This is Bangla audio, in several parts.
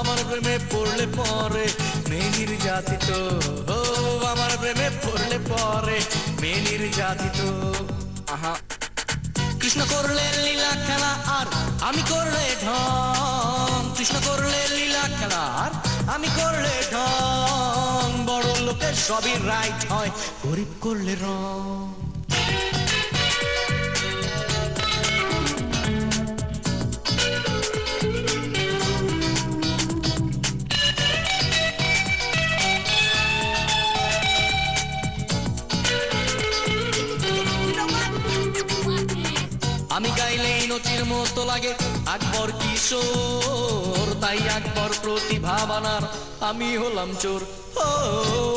আমার প্রেমে পড়লে পরে মেয়ে নির্যাতিত, ও আমার প্রেমে পড়লে পরে মেয়ে নির্যাতিত। আহা, কৃষ্ণ করলে লীলা খেলা আর আমি করলে ঢং, কৃষ্ণ করলে লীলা খেলা আর আমি করলে ঢং। বড় লোকের সবই রাইট হয়, গরিব করলে রং। আমি গাইলেই নচির মতো লাগে আকবর কিশোর, তাই আকবর প্রতিভাবানার আমি হলাম চোর। ও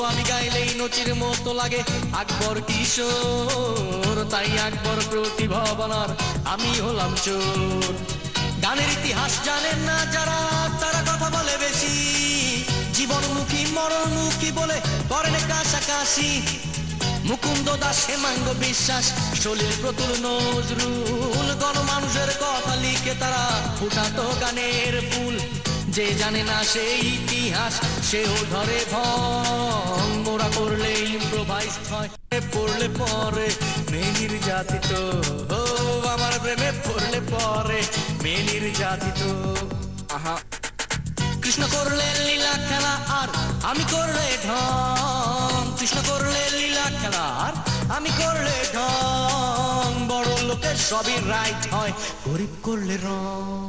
আমি গাইলেই নচির মতো লাগে আকবর কিশোর, তাই আকবর প্রতিভাবানার আমি হলাম চোর। গানের ইতিহাস জানেন না যারা, তারা কথা বলে বেশি, জীবনমুখী মরণমুখী বলে করেন কাছাকাছি। মুকুন্দ দাস, হেমাঙ্গ বিশ্বাস, সলিল, প্রতুল, নজরুল, গণমানুষের কথা লিখে তারা ফুটাতো গানের ফুল। যে জানে না সেই ইতিহাস সেও ধরে ভং, ওরা করলে ইম্প্রোভাইজ হয়। পড়লে পরে মেয়ে নির্যাতিত, ও আমার প্রেমে পড়লে পরে মেয়ে নির্যাতিত। আহা, কৃষ্ণ করলে লীলা খেলা আর আমি করলে ঢং, কৃষ্ণ করলে লীলা খেলা আর আমি করলে ঢং। বড় লোকের সবই রাইট হয়, গরিব করলে রং।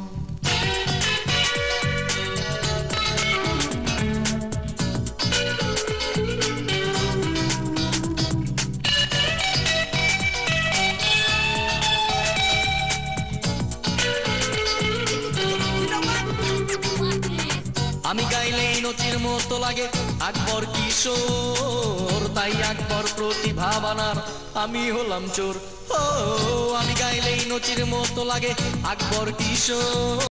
আমি গাইলেই নচির মতো লাগে আকবর কিশোর, তাই আকবর প্রতিভাবানার আমি হলাম চোর। ও আমি গাইলেই নচির মতো লাগে আকবর কিশোর।